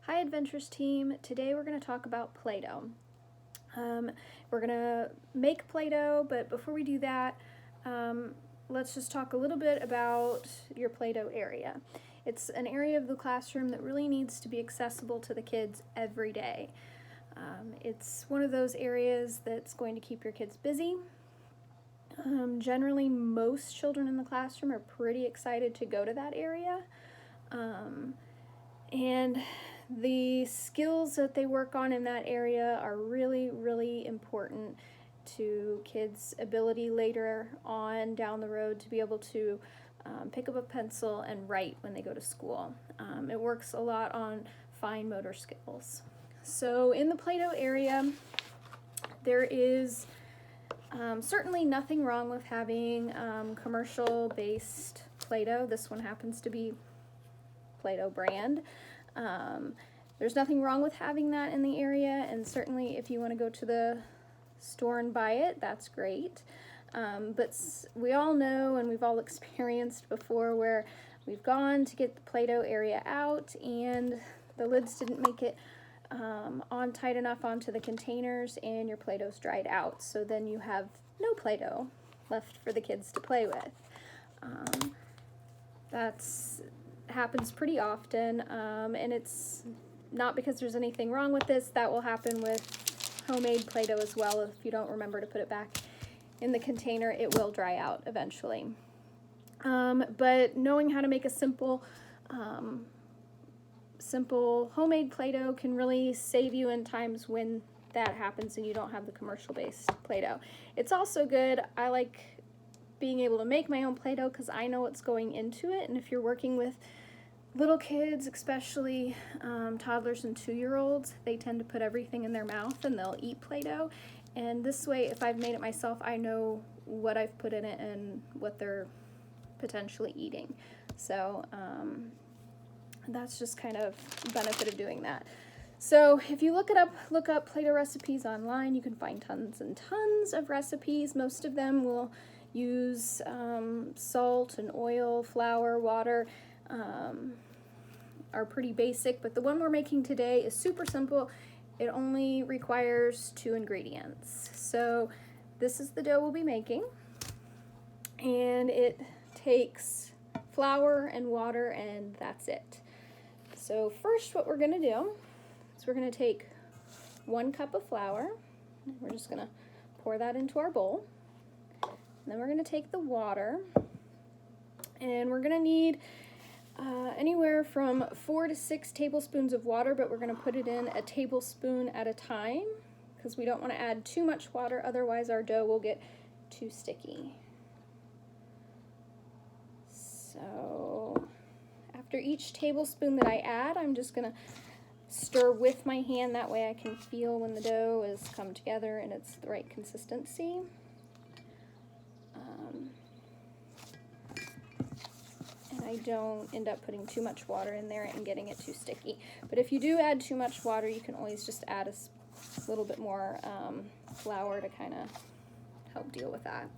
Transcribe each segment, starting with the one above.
Hi Adventures team, today we're going to talk about Play-Doh. We're going to make Play-Doh, but before we do that, let's just talk a little bit about your Play-Doh area. It's an area of the classroom that really needs to be accessible to the kids every day. It's one of those areas that's going to keep your kids busy. Generally, most children in the classroom are pretty excited to go to that area. And the skills that they work on in that area are really, really important to kids' ability later on down the road to be able to pick up a pencil and write when they go to school. It works a lot on fine motor skills. So in the Play-Doh area, there is certainly nothing wrong with having commercial-based Play-Doh. This one happens to be Play-Doh brand. There's nothing wrong with having that in the area, and certainly if you want to go to the store and buy it, that's great. But we all know, and we've all experienced before, where we've gone to get the Play-Doh area out and the lids didn't make it on tight enough onto the containers and your Play-Doh's dried out. So then you have no Play-Doh left for the kids to play with. That's happens pretty often, and it's not because there's anything wrong with this. That will happen with homemade Play-Doh as well. If you don't remember to put it back in the container, it will dry out eventually. But knowing how to make a simple homemade Play-Doh can really save you in times when that happens and you don't have the commercial-based Play-Doh. It's also good. I like being able to make my own Play-Doh because I know what's going into it, and if you're working with little kids, especially toddlers and 2-year-olds, they tend to put everything in their mouth and they'll eat Play-Doh, and this way, if I've made it myself, I know what I've put in it and what they're potentially eating. So that's just kind of the benefit of doing that. So if you look up Play-Doh recipes online, you can find tons and tons of recipes. Most of them will use salt and oil, flour, water, are pretty basic, but the one we're making today is super simple. It only requires 2 ingredients. So this is the dough we'll be making, and it takes flour and water, and that's it. So first what we're going to do is we're going to take 1 cup of flour. We're just going to pour that into our bowl. And then we're going to take the water, and we're going to need anywhere from 4 to 6 tablespoons of water, but we're going to put it in a tablespoon at a time because we don't want to add too much water, otherwise our dough will get too sticky. So after each tablespoon that I add, I'm just going to stir with my hand. That way I can feel when the dough has come together and it's the right consistency. And I don't end up putting too much water in there and getting it too sticky. But if you do add too much water, you can always just add a little bit more flour to kind of help deal with that.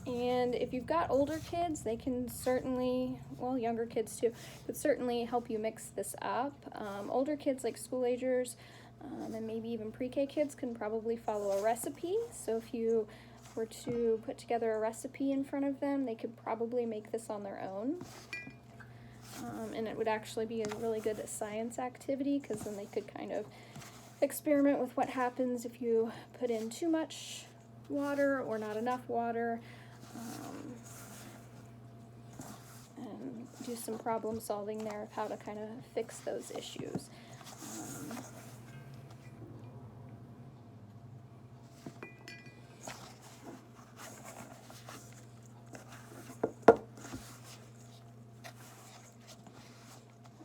And if you've got older kids, they can certainly, well, younger kids too, could certainly help you mix this up. Older kids like school agers and maybe even pre-K kids can probably follow a recipe. So if you were to put together a recipe in front of them, they could probably make this on their own. And it would actually be a really good science activity because then they could kind of experiment with what happens if you put in too much water or not enough water. And do some problem solving there of how to kind of fix those issues.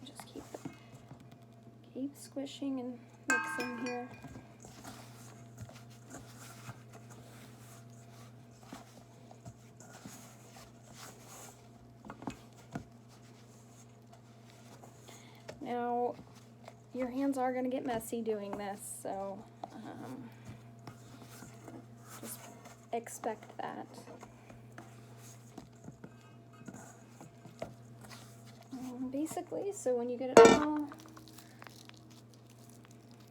Just keep squishing and mixing here. Now, your hands are going to get messy doing this, so just expect that. basically, so when you get it all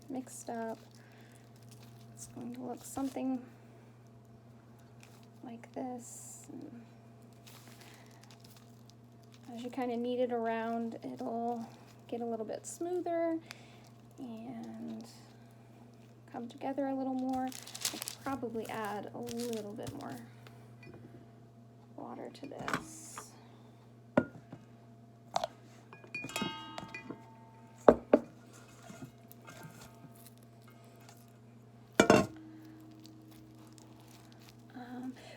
mixed up, it's going to look something like this. And as you kind of knead it around, it'll get a little bit smoother and come together a little more. I could probably add a little bit more water to this.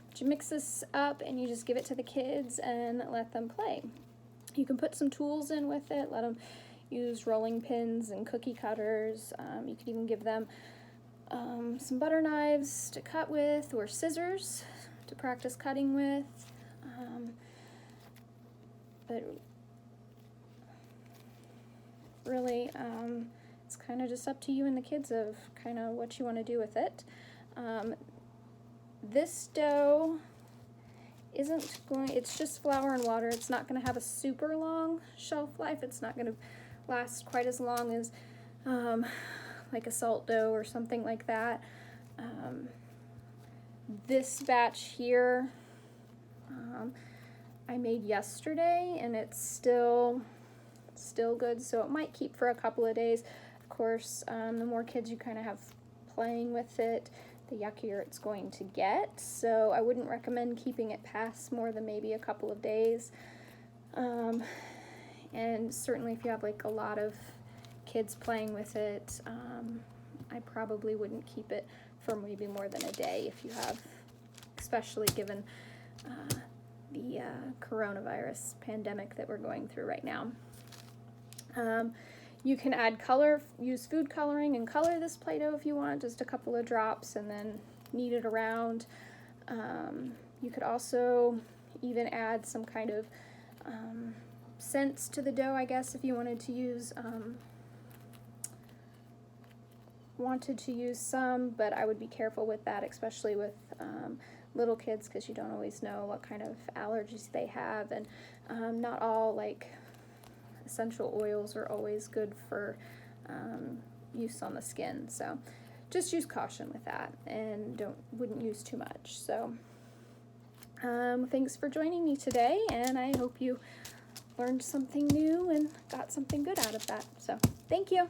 But you mix this up and you just give it to the kids and let them play. You can put some tools in with it, let them use rolling pins and cookie cutters. You could even give them some butter knives to cut with, or scissors to practice cutting with. But really, it's kind of just up to you and the kids of kind of what you want to do with it. This dough it's just flour and water. It's not going to have a super long shelf life. It's not going to last quite as long as like a salt dough or something like that. This batch here I made yesterday, and it's still good, so it might keep for a couple of days. Of course, the more kids you kind of have playing with it, the yuckier it's going to get, so I wouldn't recommend keeping it past more than maybe a couple of days. And certainly if you have like a lot of kids playing with it, I probably wouldn't keep it for maybe more than a day if you have, especially given the coronavirus pandemic that we're going through right now. You can add color, use food coloring and color this Play-Doh if you want, just a couple of drops, and then knead it around. You could also even add some kind of scents to the dough, I guess, if you wanted to use some, but I would be careful with that, especially with little kids, because you don't always know what kind of allergies they have, and not all like essential oils are always good for use on the skin, so just use caution with that, and wouldn't use too much. So thanks for joining me today, and I hope you learned something new and got something good out of that. So thank you.